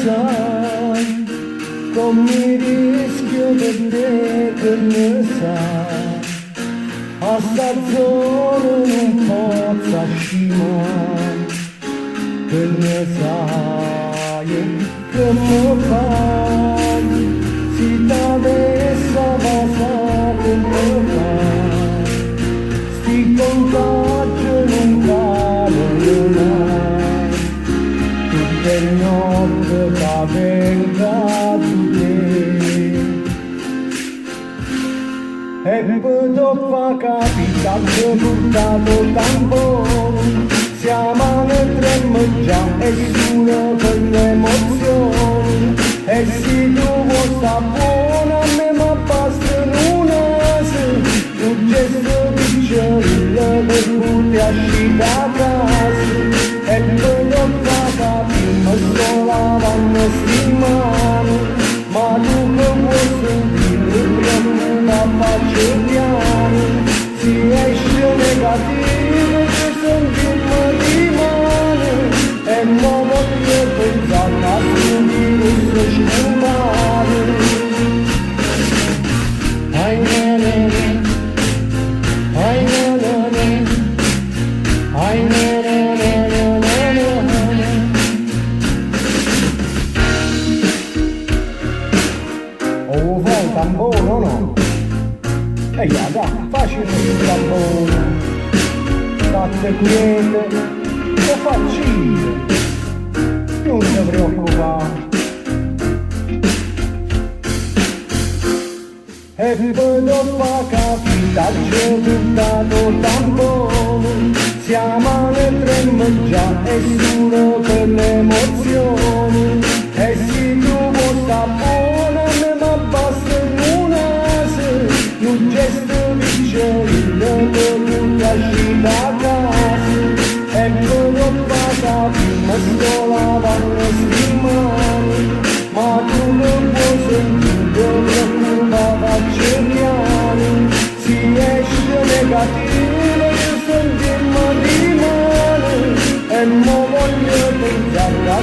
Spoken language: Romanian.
sai come rischio per te che ne sai a sta zona non posso scimare che ne sai che mi fai si t'avessa passare che mi fai sti contagi non calano mai tutte le notti che venga di te e poi dopo capita che PURTATO tampone siamo nel tremmo già e solo per le emozioni e se tu vuoi sta buona a me ma basta una se un gesto piccolino per poter uscire da casa e poi dopo capita sto lavando sti mani ma tu che vuoi sentire preoccupa faccio piano si esce negativo che sentirmi rimane e non voglio pensare a tutti questo scumare ai nene ai nene ai nene oh fai il tampone o no? E dai, facile il tampone state quiete e facile non ti preoccupare e poi dopo capita c'è PURTATO tampone siamo nel tremmo già e solo per le emozioni e se tu vuoi sta buona a me ma basta una se un gesto piccolino per poter uscire da casa e poi dopo capita sto lavando sti mani ma tu non puoi sentire preoccupa faccio piano si esce negativo che sentirmi rimane e non voglio pensare a